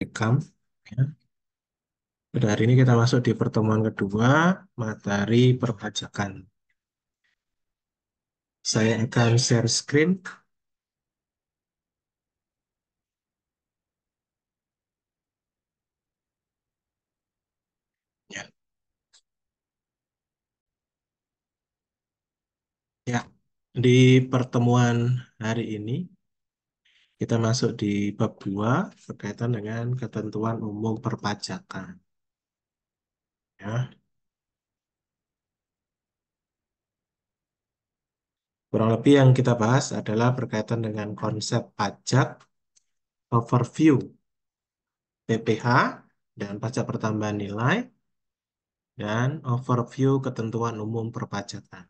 Rekam. Ya. Pada hari ini kita masuk di pertemuan kedua, materi perpajakan. Saya akan share screen. Ya. Ya. Di pertemuan hari ini, kita masuk di bab 2 berkaitan dengan ketentuan umum perpajakan. Ya. Kurang lebih yang kita bahas adalah berkaitan dengan konsep pajak, overview PPh, dan pajak pertambahan nilai, dan overview ketentuan umum perpajakan.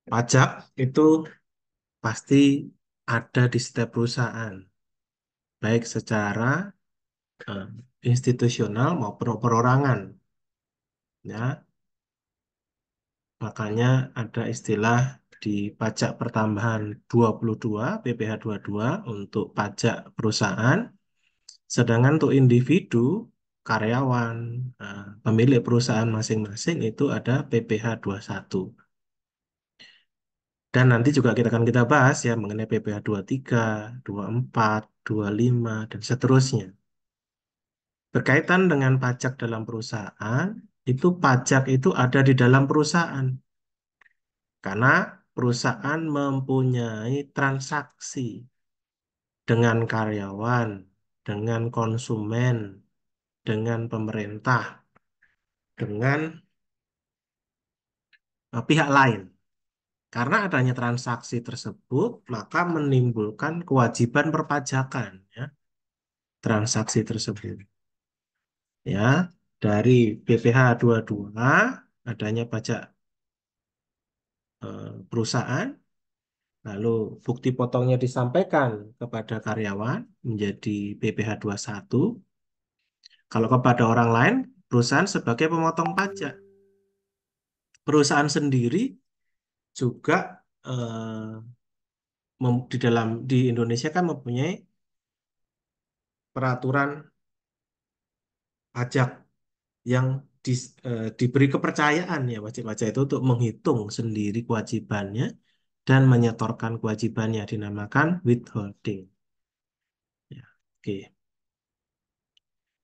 Pajak itu pasti ada di setiap perusahaan, baik secara eh, institusional maupun perorangan. Ya, makanya ada istilah di pajak pertambahan 22, PPh 22 untuk pajak perusahaan, sedangkan untuk individu, karyawan, pemilik perusahaan masing-masing itu ada PPh 21. Dan nanti juga kita bahas ya mengenai PPh 23, 24, 25, dan seterusnya. Berkaitan dengan pajak dalam perusahaan, itu pajak itu ada di dalam perusahaan. Karena perusahaan mempunyai transaksi dengan karyawan, dengan konsumen, dengan pemerintah, dengan pihak lain. Karena adanya transaksi tersebut, maka menimbulkan kewajiban perpajakan, ya, transaksi tersebut. Ya, dari BPh 22 adanya pajak perusahaan. Lalu bukti potongnya disampaikan kepada karyawan menjadi PPh 21. Kalau kepada orang lain, perusahaan sebagai pemotong pajak. Perusahaan sendiri juga di Indonesia kan mempunyai peraturan pajak yang diberi kepercayaan ya wajib pajak itu untuk menghitung sendiri kewajibannya dan menyetorkan kewajibannya dinamakan withholding. Ya, oke.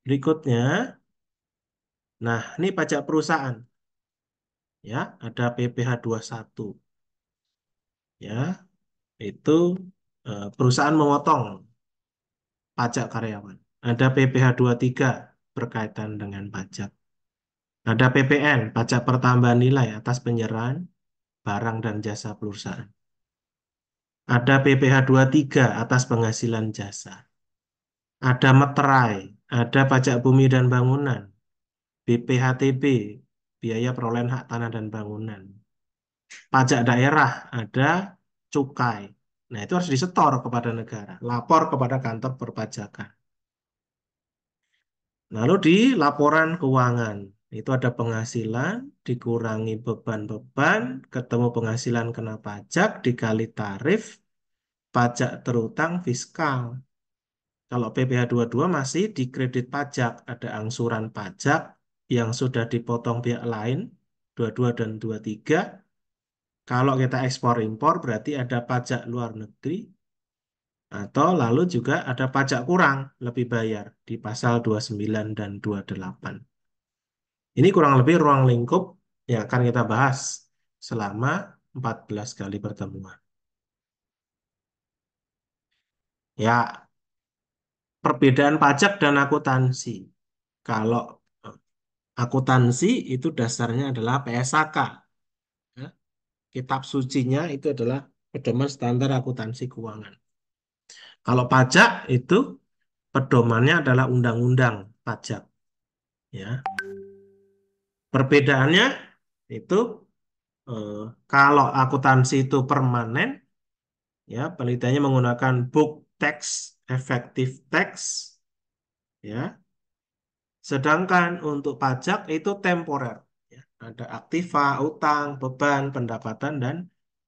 Berikutnya, nah ini pajak perusahaan. Ya, ada PPh 21. Ya, itu perusahaan memotong pajak karyawan. Ada PPh 23 berkaitan dengan pajak. Ada PPN, pajak pertambahan nilai atas penyerahan barang dan jasa perusahaan. Ada PPh 23 atas penghasilan jasa. Ada meterai, ada pajak bumi dan bangunan, BPHTB, biaya perolehan hak tanah dan bangunan. Pajak daerah, ada cukai. Nah, itu harus disetor kepada negara, lapor kepada kantor perpajakan. Lalu di laporan keuangan, itu ada penghasilan, dikurangi beban-beban, ketemu penghasilan kena pajak, dikali tarif, pajak terutang fiskal. Kalau PPh 22 masih di kredit pajak, ada angsuran pajak yang sudah dipotong pihak lain, 22 dan 23. Kalau kita ekspor impor berarti ada pajak luar negeri, atau lalu juga ada pajak kurang lebih bayar di pasal 29 dan 28. Ini kurang lebih ruang lingkup yang akan kita bahas selama 14 kali pertemuan. Ya, perbedaan pajak dan akuntansi. Kalau eh, akuntansi itu dasarnya adalah PSAK. Ya. Kitab sucinya itu adalah pedoman standar akuntansi keuangan. Kalau pajak itu pedomannya adalah undang-undang pajak. Ya. Perbedaannya itu eh, kalau akuntansi itu permanen, ya penelitiannya menggunakan book tax, effective tax, ya. Sedangkan untuk pajak itu temporer, ya. Ada aktiva, utang, beban, pendapatan dan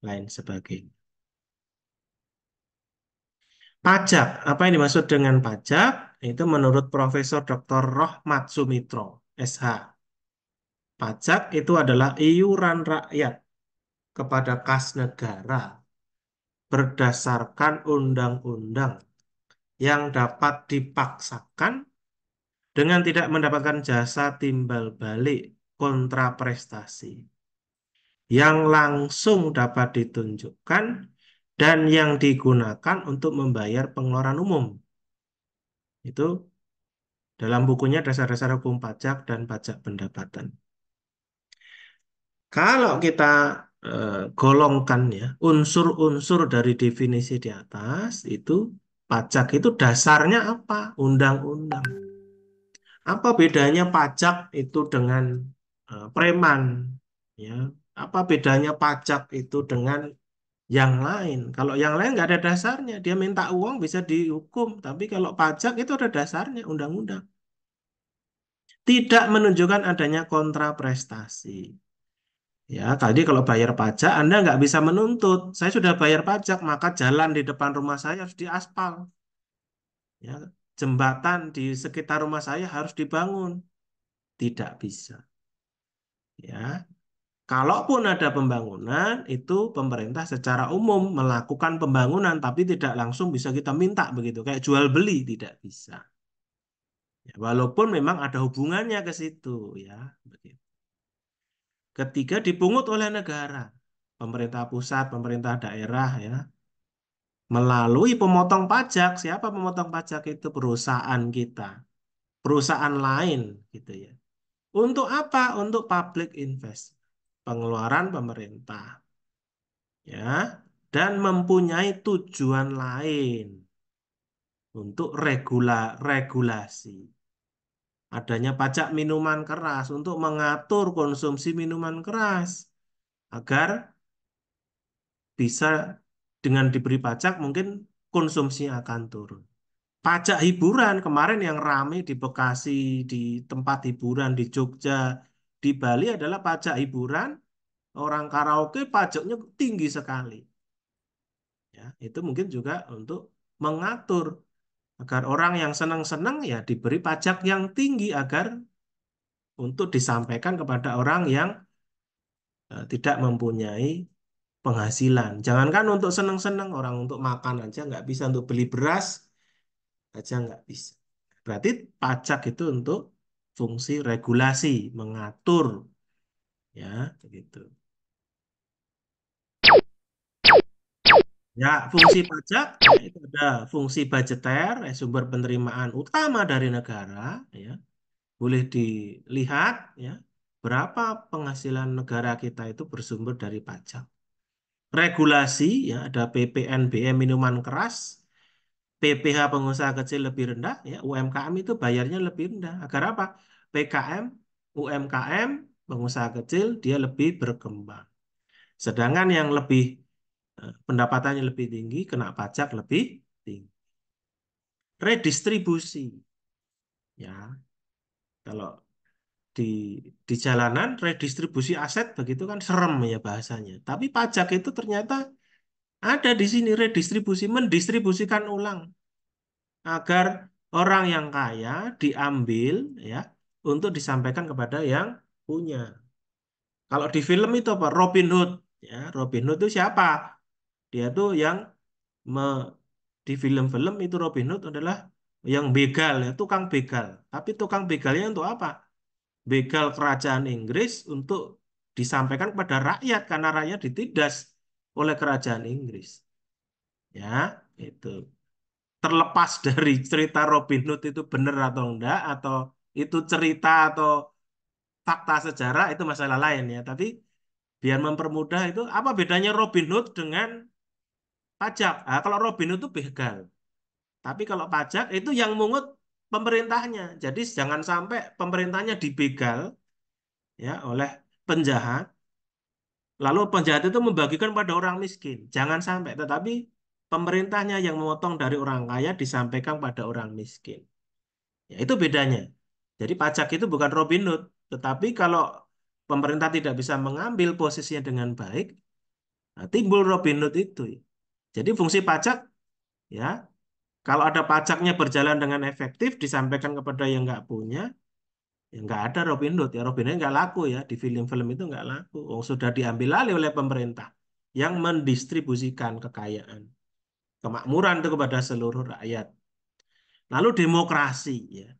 lain sebagainya. Pajak, apa yang dimaksud dengan pajak? Itu menurut Profesor Dr. Rohmat Sumitro, SH. Pajak itu adalah iuran rakyat kepada kas negara berdasarkan undang-undang yang dapat dipaksakan dengan tidak mendapatkan jasa timbal balik kontraprestasi yang langsung dapat ditunjukkan dan yang digunakan untuk membayar pengeluaran umum. Itu dalam bukunya Dasar-Dasar Hukum Pajak dan Pajak Pendapatan. Kalau kita golongkan ya, unsur-unsur dari definisi di atas itu pajak itu dasarnya apa? Undang-undang. Apa bedanya pajak itu dengan preman? Ya, apa bedanya pajak itu dengan yang lain? Kalau yang lain nggak ada dasarnya, dia minta uang bisa dihukum. Tapi kalau pajak itu ada dasarnya, undang-undang. Tidak menunjukkan adanya kontraprestasi. Ya, tadi kalau bayar pajak, Anda nggak bisa menuntut. Saya sudah bayar pajak, maka jalan di depan rumah saya harus diaspal. Ya, jembatan di sekitar rumah saya harus dibangun. Tidak bisa. Ya, kalaupun ada pembangunan, itu pemerintah secara umum melakukan pembangunan, tapi tidak langsung bisa kita minta begitu. Kayak jual beli tidak bisa. Ya, walaupun memang ada hubungannya ke situ, ya. Begitu. Ketiga, dipungut oleh negara, pemerintah pusat, pemerintah daerah, ya. Melalui pemotong pajak. Siapa pemotong pajak itu? Perusahaan kita, perusahaan lain gitu ya. Untuk apa? Untuk public invest, pengeluaran pemerintah ya, dan mempunyai tujuan lain untuk regulasi. Adanya pajak minuman keras untuk mengatur konsumsi minuman keras agar bisa dengan diberi pajak mungkin konsumsi akan turun. Pajak hiburan kemarin yang ramai di Bekasi, di tempat hiburan di Jogja, di Bali adalah pajak hiburan. Orang karaoke pajaknya tinggi sekali. Ya, itu mungkin juga untuk mengatur agar orang yang senang-senang ya diberi pajak yang tinggi agar untuk disampaikan kepada orang yang tidak mempunyai penghasilan. Jangankan untuk senang-senang, orang untuk makan aja nggak bisa, untuk beli beras aja nggak bisa. Berarti pajak itu untuk fungsi regulasi, mengatur, ya begitu. Ya, fungsi pajak ya, itu ada fungsi budgeter, sumber penerimaan utama dari negara, ya. Boleh dilihat ya, berapa penghasilan negara kita itu bersumber dari pajak. Regulasi ya, ada PPNBM minuman keras, PPh pengusaha kecil lebih rendah, ya, UMKM itu bayarnya lebih rendah. Agar apa? PKM, UMKM, pengusaha kecil dia lebih berkembang. Sedangkan yang lebih pendapatannya lebih tinggi, kena pajak lebih tinggi. Redistribusi, ya, kalau di jalanan redistribusi aset begitu kan serem ya bahasanya. Tapi pajak itu ternyata ada di sini redistribusi, mendistribusikan ulang agar orang yang kaya diambil ya untuk disampaikan kepada yang punya. Kalau di film itu apa? Robin Hood, ya. Robin Hood itu siapa? Dia tuh yang me, di film-film itu Robin Hood adalah yang begal ya, tukang begal. Tapi tukang begalnya untuk apa? Begal kerajaan Inggris untuk disampaikan kepada rakyat karena rakyat ditindas oleh kerajaan Inggris. Ya, itu. Terlepas dari cerita Robin Hood itu benar atau enggak, atau itu cerita atau fakta sejarah itu masalah lain ya. Tapi biar mempermudah itu apa bedanya Robin Hood dengan pajak? Ah, kalau Robin Hood itu begal, tapi kalau pajak itu yang mungut pemerintahnya. Jadi jangan sampai pemerintahnya dibegal ya oleh penjahat, lalu penjahat itu membagikan pada orang miskin. Jangan sampai, tetapi pemerintahnya yang memotong dari orang kaya disampaikan pada orang miskin. Ya, itu bedanya. Jadi pajak itu bukan Robin Hood, tetapi kalau pemerintah tidak bisa mengambil posisinya dengan baik, nah, timbul Robin Hood itu. Jadi fungsi pajak ya Kalau ada pajaknya berjalan dengan efektif, disampaikan kepada yang nggak punya, ya nggak ada Robin Hood. Ya Robin Hood nggak laku ya. Di film-film itu nggak laku. Oh, sudah diambil alih oleh pemerintah yang mendistribusikan kekayaan, kemakmuran itu kepada seluruh rakyat. Lalu demokrasi ya.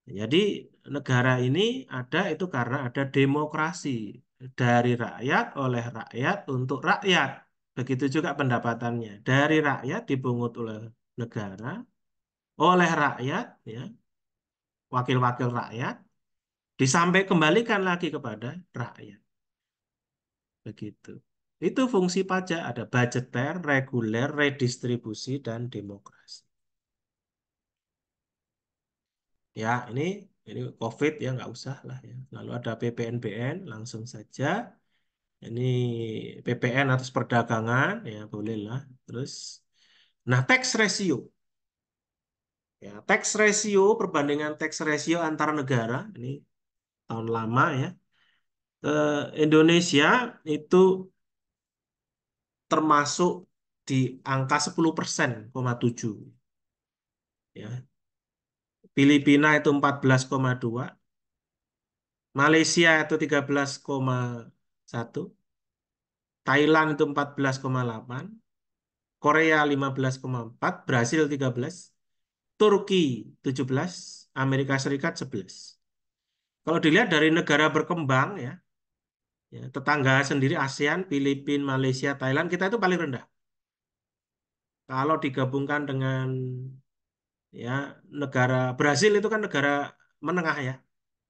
Jadi negara ini ada itu karena ada demokrasi dari rakyat oleh rakyat untuk rakyat. Begitu juga pendapatannya dari rakyat dipungut oleh negara, oleh rakyat, ya, wakil-wakil rakyat, disampai kembalikan lagi kepada rakyat. Begitu. Itu fungsi pajak ada budgeter, reguler, redistribusi, dan demokrasi. Ya, ini COVID ya nggak usah lah ya. Lalu ada PPNBM, langsung saja. Ini PPN atas perdagangan, ya bolehlah. Terus, nah tax ratio. Ya, tax ratio, perbandingan tax ratio antar negara, ini tahun lama ya. Indonesia itu termasuk di angka 10%,7. Ya. Filipina itu 14,2, Malaysia itu 13,1, Thailand itu 14,8, Korea 15,4, Brasil 13, Turki 17, Amerika Serikat 11. Kalau dilihat dari negara berkembang ya, tetangga sendiri ASEAN, Filipina, Malaysia, Thailand, kita itu paling rendah. Kalau digabungkan dengan ya negara Brasil itu kan negara menengah ya.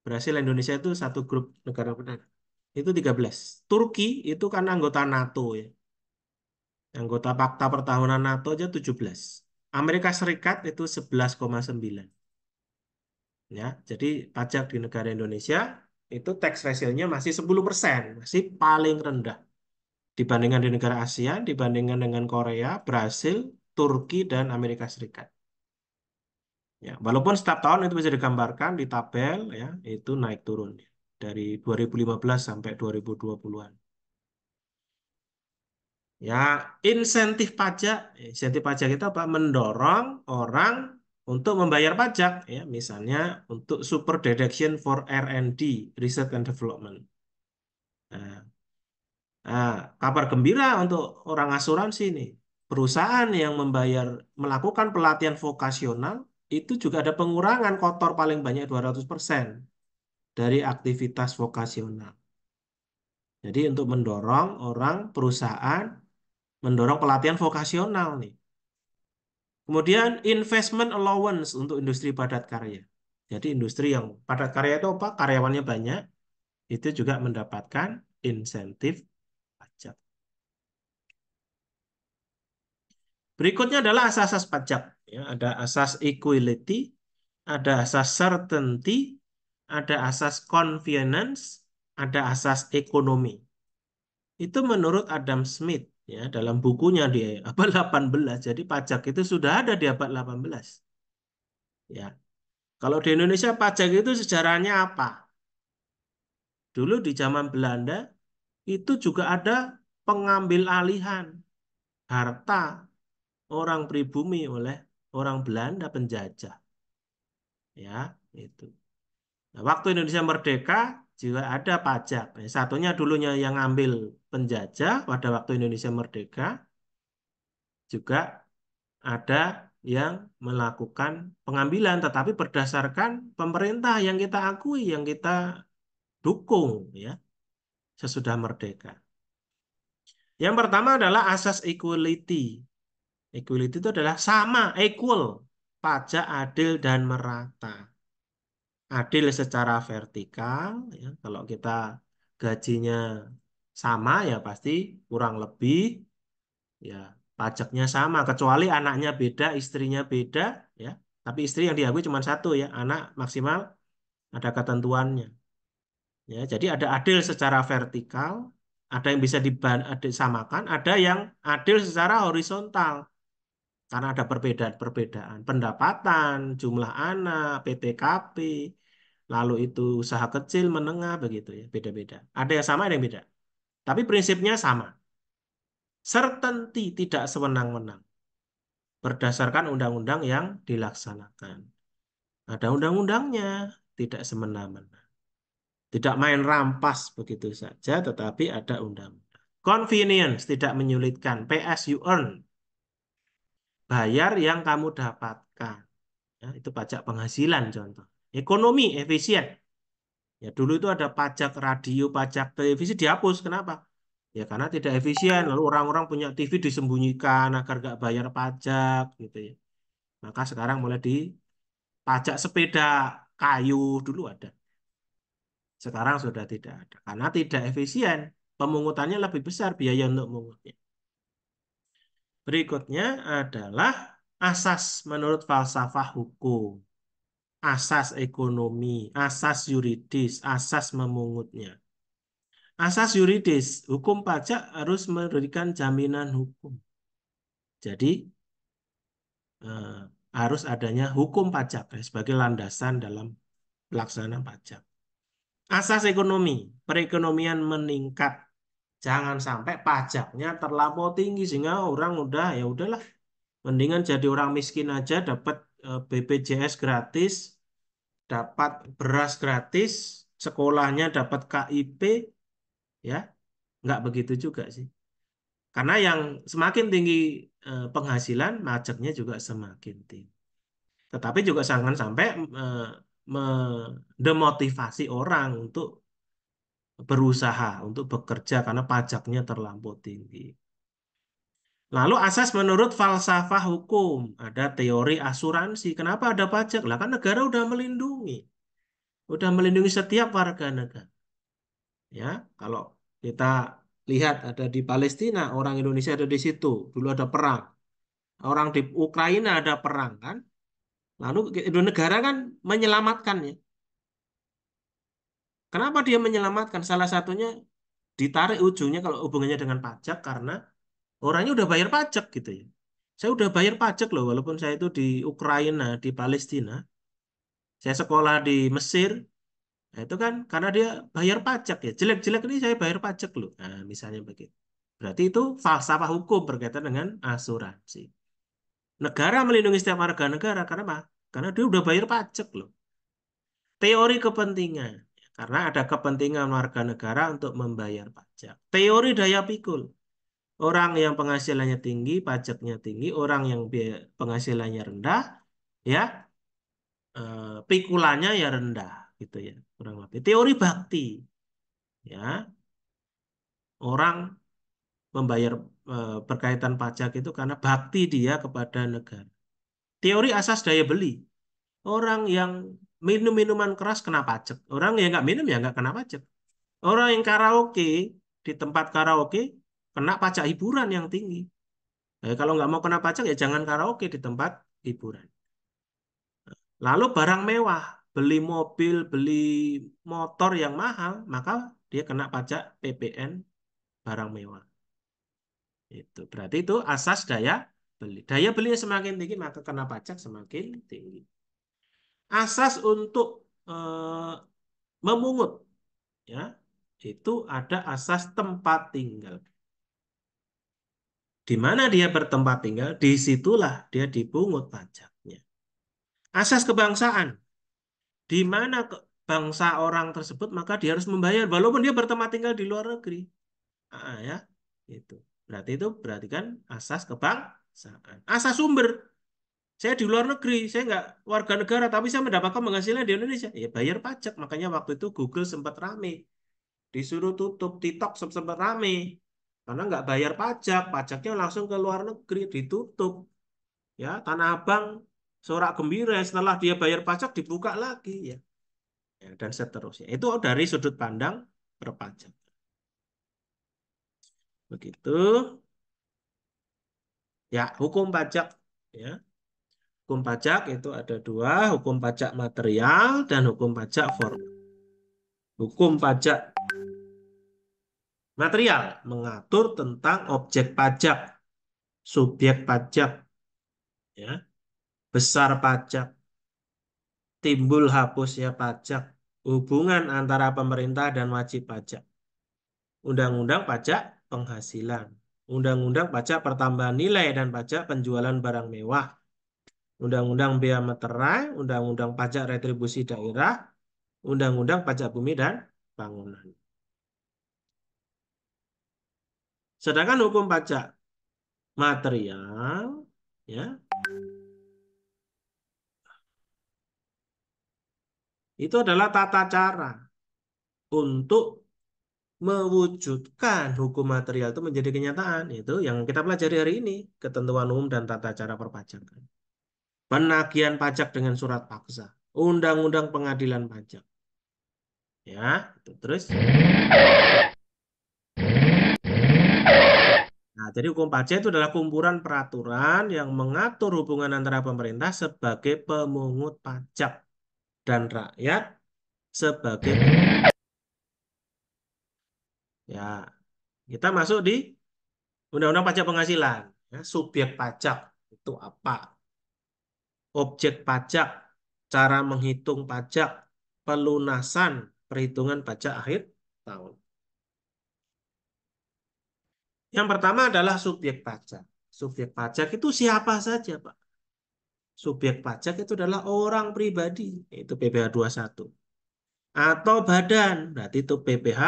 Brasil Indonesia itu satu grup negara menengah. Itu 13. Turki itu kan anggota NATO ya. Anggota Fakta Pertahunan NATO aja 17. Amerika Serikat itu 11,9. Ya, jadi pajak di negara Indonesia itu tax ratio-nya masih 10%, masih paling rendah dibandingkan di negara ASEAN, dibandingkan dengan Korea, Brasil, Turki, dan Amerika Serikat. Ya, walaupun setiap tahun itu bisa digambarkan di tabel ya, itu naik turun ya, dari 2015 sampai 2020-an. Ya, insentif pajak itu apa? Mendorong orang untuk membayar pajak ya, misalnya untuk super deduction for R&D, research and development. Nah, nah, kabar gembira untuk orang asuransi nih. Perusahaan yang melakukan pelatihan vokasional itu juga ada pengurangan kotor paling banyak 200% dari aktivitas vokasional. Jadi untuk mendorong orang perusahaan mendorong pelatihan vokasional nih. Kemudian investment allowance untuk industri padat karya. Jadi industri yang padat karya itu apa? Karyawannya banyak, itu juga mendapatkan insentif pajak. Berikutnya adalah asas-asas pajak. Ya, ada asas equality, ada asas certainty, ada asas convenience, ada asas ekonomi. Itu menurut Adam Smith ya dalam bukunya di abad 18. Jadi pajak itu sudah ada di abad 18. Ya. Kalau di Indonesia pajak itu sejarahnya apa? Dulu di zaman Belanda itu juga ada pengambil alihan harta orang pribumi oleh orang Belanda penjajah. Ya, itu. Nah, waktu Indonesia merdeka juga ada pajak. Satunya dulunya yang ambil penjajah pada waktu Indonesia merdeka, juga ada yang melakukan pengambilan, tetapi berdasarkan pemerintah yang kita akui, yang kita dukung, ya, sesudah merdeka. Yang pertama adalah asas equality. Equality itu adalah sama, equal, pajak adil dan merata. Adil secara vertikal, ya, kalau kita gajinya sama ya pasti kurang lebih ya pajaknya sama, kecuali anaknya beda, istrinya beda, ya. Tapi istri yang diakui cuma satu ya, anak maksimal ada ketentuannya. Ya, jadi ada adil secara vertikal, ada yang bisa disamakan, ada yang adil secara horizontal karena ada perbedaan-perbedaan pendapatan, jumlah anak, PTKP, lalu itu usaha kecil, menengah begitu ya, beda-beda. Ada yang sama, ada yang beda. Tapi prinsipnya sama. Certainty tidak sewenang-wenang. berdasarkan undang-undang yang dilaksanakan. Ada undang-undangnya, tidak semena-mena. Tidak main rampas begitu saja, tetapi ada undang-undang. Convenience, tidak menyulitkan. Pay as you earn, bayar yang kamu dapatkan. Ya, itu pajak penghasilan contoh. Ekonomi, efisien. Ya, dulu itu ada pajak radio, pajak televisi dihapus. Kenapa? Ya karena tidak efisien. Lalu orang-orang punya TV disembunyikan agar nggak bayar pajak gitu ya. Maka sekarang mulai dipajak sepeda kayu dulu ada. Sekarang sudah tidak ada karena tidak efisien. Pemungutannya lebih besar biaya untuk mengutnya. Berikutnya adalah asas menurut falsafah hukum, asas ekonomi, asas yuridis, asas memungutnya. Asas yuridis, hukum pajak harus memberikan jaminan hukum. Jadi eh, harus adanya hukum pajak sebagai landasan dalam pelaksanaan pajak. Asas ekonomi, perekonomian meningkat. Jangan sampai pajaknya terlampau tinggi sehingga orang udah ya udahlah, mendingan jadi orang miskin aja dapat BPJS gratis, dapat beras gratis, sekolahnya dapat KIP, ya nggak begitu juga sih. Karena yang semakin tinggi penghasilan, pajaknya juga semakin tinggi. Tetapi juga jangan sampai mendemotivasi orang untuk berusaha, untuk bekerja karena pajaknya terlampau tinggi. Lalu asas menurut falsafah hukum, ada teori asuransi. Kenapa ada pajak? Lah kan negara udah melindungi setiap warga negara. Ya, kalau kita lihat ada di Palestina, orang Indonesia ada di situ. Dulu ada perang. Orang di Ukraina ada perang kan. Lalu negara kan menyelamatkannya. Kenapa dia menyelamatkan? Salah satunya ditarik ujungnya kalau hubungannya dengan pajak karena orangnya udah bayar pajak gitu ya. Saya udah bayar pajak loh walaupun saya itu di Ukraina, di Palestina. Saya sekolah di Mesir. Nah, itu kan karena dia bayar pajak ya. Jelek-jelek ini saya bayar pajak loh. Nah, misalnya begitu. Berarti itu falsafah hukum berkaitan dengan asuransi. Negara melindungi setiap warga negara. Karena apa? Karena dia udah bayar pajak loh. Teori kepentingan. Karena ada kepentingan warga negara untuk membayar pajak. Teori daya pikul. Orang yang penghasilannya tinggi, pajaknya tinggi. Orang yang penghasilannya rendah, ya pikulannya ya rendah, gitu ya. Kurang lebih. Teori bakti. Ya, orang membayar berkaitan pajak itu karena bakti dia kepada negara. Teori asas daya beli. Orang yang minum minuman keras kena pajak. Orang yang nggak minum ya nggak kena pajak. Orang yang karaoke di tempat karaoke kena pajak hiburan yang tinggi. Kalau nggak mau kena pajak ya jangan karaoke di tempat hiburan. Lalu barang mewah, beli mobil, beli motor yang mahal, maka dia kena pajak PPN barang mewah. Itu berarti itu asas daya beli. Daya belinya semakin tinggi maka kena pajak semakin tinggi. Asas untuk memungut ya itu ada asas tempat tinggal. Di mana dia bertempat tinggal, disitulah dia dipungut pajaknya. Asas kebangsaan, di mana bangsa orang tersebut maka dia harus membayar walaupun dia bertempat tinggal di luar negeri. Ya, itu. Berarti kan asas kebangsaan. Asas sumber. Saya di luar negeri, saya nggak warga negara, tapi saya mendapatkan penghasilan di Indonesia. Ya bayar pajak. Makanya waktu itu Google sempat rame. Disuruh tutup, TikTok sempat rame. Karena nggak bayar pajak, pajaknya langsung ke luar negeri, ditutup. Ya, Tanah Abang, sorak gembira setelah dia bayar pajak dibuka lagi. Ya, ya dan seterusnya. Itu dari sudut pandang perpajak. Begitu. Ya, hukum pajak. Ya. Hukum pajak itu ada dua, hukum pajak material dan hukum pajak formal. Hukum pajak material mengatur tentang objek pajak, subjek pajak, ya, besar pajak, timbul hapusnya pajak, hubungan antara pemerintah dan wajib pajak, undang-undang pajak penghasilan. Undang-Undang Pajak Pertambahan Nilai dan Pajak Penjualan Barang Mewah, Undang-Undang Bea Meterai, Undang-Undang Pajak Retribusi Daerah, Undang-Undang Pajak Bumi dan Bangunan. Sedangkan hukum pajak material, ya, itu adalah tata cara untuk mewujudkan hukum material itu menjadi kenyataan. Itu yang kita pelajari hari ini, ketentuan umum dan tata cara perpajakan. Penagihan pajak dengan surat paksa, undang-undang pengadilan pajak. Ya, itu terus. Nah, jadi hukum pajak itu adalah kumpulan peraturan yang mengatur hubungan antara pemerintah sebagai pemungut pajak dan rakyat sebagai ya, kita masuk di Undang-Undang Pajak Penghasilan. Ya, subjek pajak itu apa? Objek pajak, cara menghitung pajak, pelunasan, perhitungan pajak akhir tahun. Yang pertama adalah subjek pajak. Subjek pajak itu siapa saja, Pak? Subjek pajak itu adalah orang pribadi, itu PPh 21. Atau badan, berarti itu PPh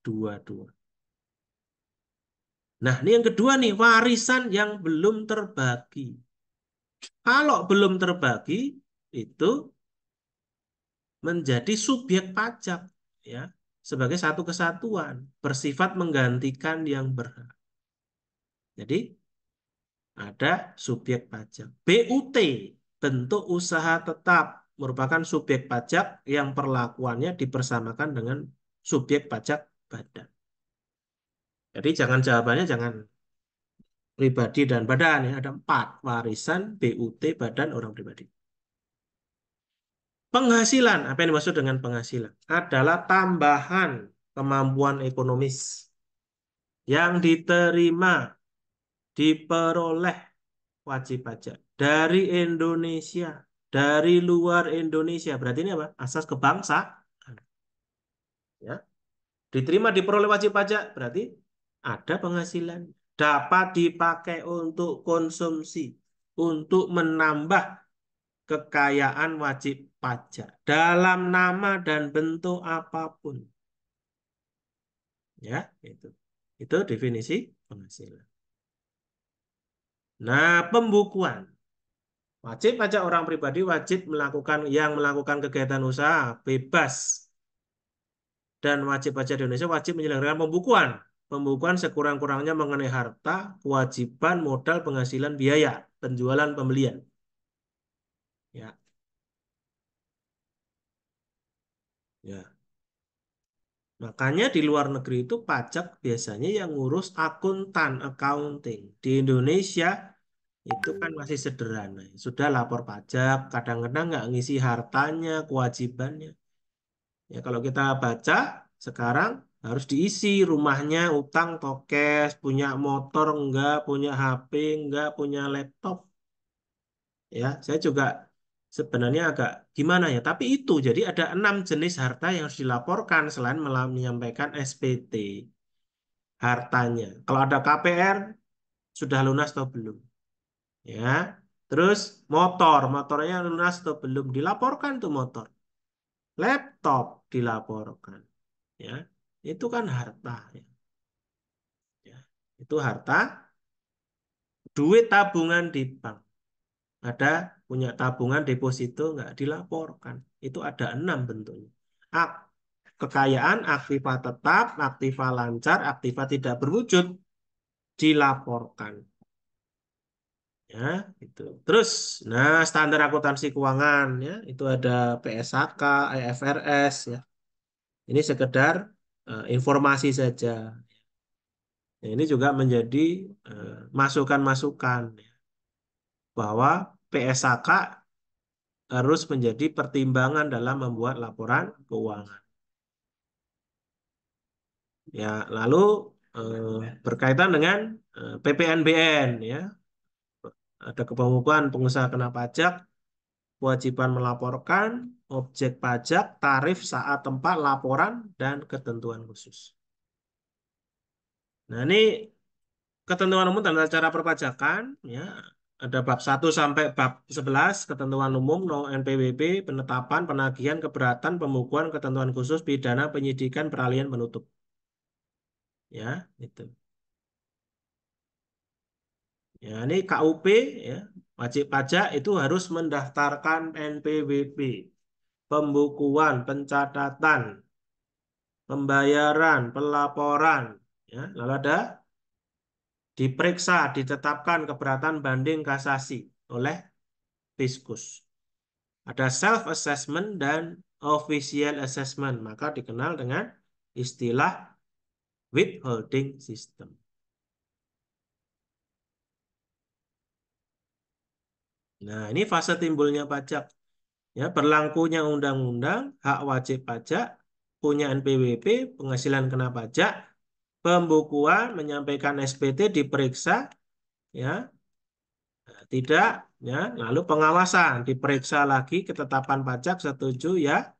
22. Nah, ini yang kedua nih, warisan yang belum terbagi. Kalau belum terbagi, itu menjadi subjek pajak, ya, sebagai satu kesatuan, bersifat menggantikan yang berhak. Jadi, ada subjek pajak. BUT, bentuk usaha tetap, merupakan subjek pajak yang perlakuannya dipersamakan dengan subjek pajak badan. Jadi jangan jawabannya jangan pribadi dan badan ya. Ada empat, warisan, BUT, badan, orang pribadi. Penghasilan, apa yang dimaksud dengan penghasilan? Adalah tambahan kemampuan ekonomis yang diterima, diperoleh wajib pajak dari Indonesia, dari luar Indonesia. Berarti ini apa? Asas kebangsaan. Ya. Diterima diperoleh wajib pajak, berarti ada penghasilan. Dapat dipakai untuk konsumsi, untuk menambah kekayaan wajib pajak dalam nama dan bentuk apapun. Ya, itu. Itu definisi penghasilan. Nah, pembukuan. Wajib pajak orang pribadi wajib melakukan kegiatan usaha bebas dan wajib pajak di Indonesia wajib menyelenggarakan pembukuan. Pembukuan sekurang-kurangnya mengenai harta, kewajiban, modal, penghasilan, biaya, penjualan, pembelian. Ya, ya. Makanya di luar negeri itu pajak biasanya yang ngurus akuntan, accounting. Di Indonesia itu kan masih sederhana. Sudah lapor pajak, kadang-kadang nggak ngisi hartanya, kewajibannya. Ya kalau kita baca sekarang harus diisi rumahnya, utang, tokes, punya motor enggak, punya HP enggak, punya laptop. Ya, saya juga sebenarnya agak gimana ya. Tapi itu jadi ada 6 jenis harta yang harus dilaporkan selain menyampaikan SPT hartanya. Kalau ada KPR sudah lunas atau belum? Ya. Terus motornya lunas atau belum? Dilaporkan tuh motor. Laptop dilaporkan. Ya, itu kan harta. Ya. Itu harta, duit tabungan di bank. Ada punya tabungan deposito nggak dilaporkan. Itu ada 6 bentuknya. Ak, kekayaan, aktiva tetap, aktiva lancar, aktiva tidak berwujud dilaporkan. Ya, itu. Terus, nah standar akuntansi keuangan ya, itu ada PSAK, IFRS ya. Ini sekedar informasi saja. Nah, ini juga menjadi masukan-masukan ya, bahwa PSAK harus menjadi pertimbangan dalam membuat laporan keuangan. Ya, lalu berkaitan dengan PPNBN ya, ada kepemupuan pengusaha kena pajak, kewajiban melaporkan, objek pajak, tarif saat tempat laporan dan ketentuan khusus. Nah, ini ketentuan umum tentang cara perpajakan, ya, ada bab 1 sampai bab 11, ketentuan umum, no NPWP, penetapan, penagihan, keberatan, pembukuan, ketentuan khusus, pidana, penyidikan, peralihan, penutup. Ya, itu. Ya, ini KUP, ya, wajib pajak itu harus mendaftarkan NPWP, pembukuan, pencatatan, pembayaran, pelaporan, ya, lalu ada diperiksa, ditetapkan keberatan banding kasasi oleh Fiskus. Ada self assessment dan official assessment, maka dikenal dengan istilah withholding system. Nah, ini fase timbulnya pajak. Ya, berlakunya undang-undang, hak wajib pajak, punya NPWP, penghasilan kena pajak, pembukuan, menyampaikan SPT, diperiksa, ya, tidak, ya, lalu pengawasan, diperiksa lagi, ketetapan pajak, setuju, ya,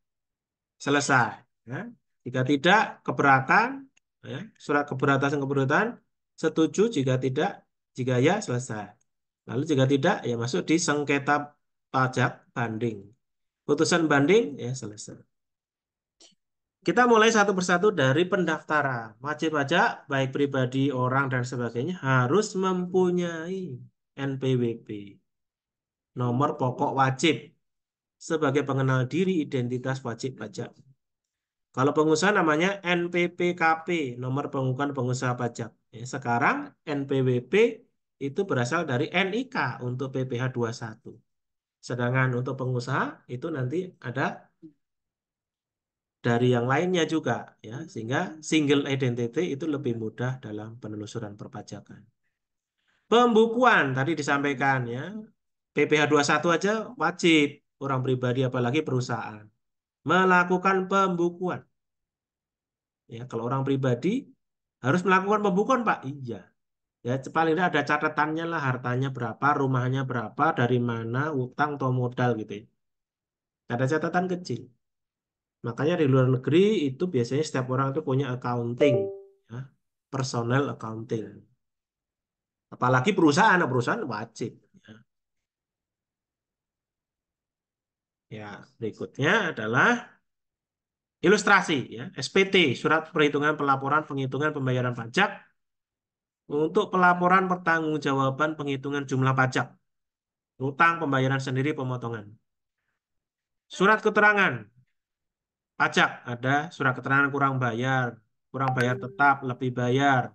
selesai. Ya. Jika tidak, keberatan, ya, surat keberatan, setuju, jika tidak, jika ya, selesai. Lalu jika tidak, ya masuk di sengketa pajak banding. Putusan banding, ya selesai. Kita mulai satu persatu dari pendaftaran. Wajib pajak, baik pribadi, orang, dan sebagainya, harus mempunyai NPWP. Nomor pokok wajib sebagai pengenal diri identitas wajib pajak. Kalau pengusaha namanya NPPKP, nomor pengukuhan pengusaha pajak. Ya, sekarang NPWP itu berasal dari NIK untuk PPh 21. Sedangkan untuk pengusaha itu nanti ada dari yang lainnya juga, ya, sehingga single identity itu lebih mudah dalam penelusuran perpajakan. Pembukuan tadi disampaikan, ya. PPh 21 aja wajib orang pribadi apalagi perusahaan melakukan pembukuan. Ya, kalau orang pribadi harus melakukan pembukuan, Pak. Iya. Ya, paling tidak ada catatannya lah, hartanya berapa, rumahnya berapa, dari mana, utang atau modal gitu ya. Ada catatan kecil. Makanya di luar negeri itu biasanya setiap orang itu punya accounting, ya, personal accounting. Apalagi perusahaan, perusahaan wajib. Ya, ya, berikutnya adalah ilustrasi, ya, SPT, surat perhitungan pelaporan penghitungan pembayaran pajak untuk pelaporan pertanggungjawaban penghitungan jumlah pajak, utang pembayaran sendiri pemotongan. Surat keterangan pajak ada surat keterangan kurang bayar tetap, lebih bayar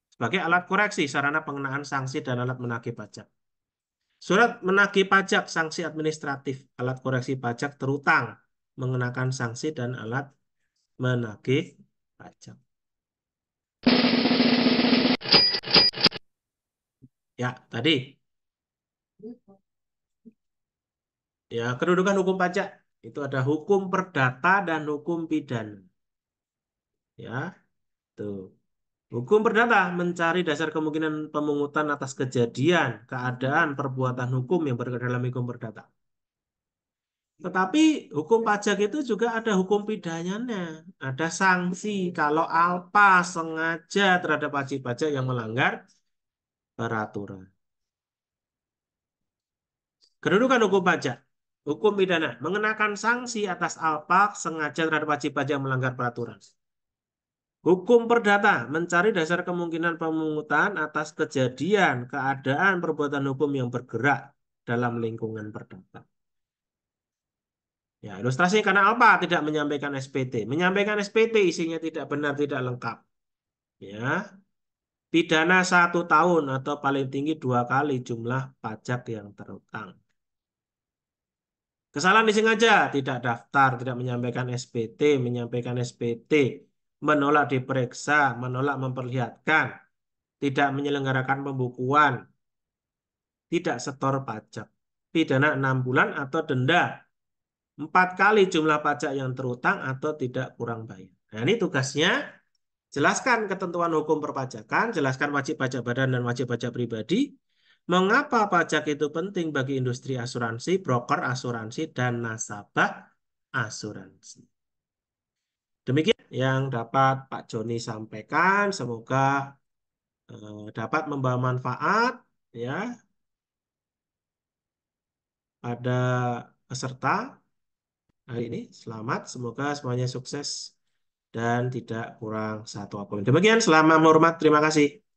sebagai alat koreksi sarana pengenaan sanksi dan alat menagih pajak. Surat menagih pajak sanksi administratif, alat koreksi pajak terutang, mengenakan sanksi dan alat menagih pajak. Ya, tadi ya kedudukan hukum pajak itu ada hukum perdata dan hukum pidana. Ya, tuh. Hukum perdata mencari dasar kemungkinan pemungutan atas kejadian, keadaan, perbuatan hukum yang berada dalam hukum perdata. Tetapi hukum pajak itu juga ada hukum pidananya, ada sanksi kalau alpa sengaja terhadap wajib pajak yang melanggar peraturan. Kedudukan hukum pajak, hukum pidana mengenakan sanksi atas alpa sengaja terhadap wajib pajak yang melanggar peraturan. Hukum perdata mencari dasar kemungkinan pemungutan atas kejadian, keadaan, perbuatan hukum yang bergerak dalam lingkungan perdata. Ya, ilustrasi karena apa tidak menyampaikan SPT? Menyampaikan SPT isinya tidak benar, tidak lengkap. Ya, pidana 1 tahun atau paling tinggi 2 kali jumlah pajak yang terutang. Kesalahan disengaja, tidak daftar, tidak menyampaikan SPT, menyampaikan SPT, menolak diperiksa, menolak memperlihatkan, tidak menyelenggarakan pembukuan, tidak setor pajak. Pidana 6 bulan atau denda 4 kali jumlah pajak yang terutang atau tidak kurang bayar. Nah, ini tugasnya jelaskan ketentuan hukum perpajakan, jelaskan wajib pajak badan dan wajib pajak pribadi, mengapa pajak itu penting bagi industri asuransi, broker asuransi, dan nasabah asuransi. Demikian yang dapat Pak Joni sampaikan. Semoga dapat membawa manfaat ya pada peserta hari ini. Selamat, semoga semuanya sukses dan tidak kurang satu apapun. Demikian, selamat menghormat. Terima kasih.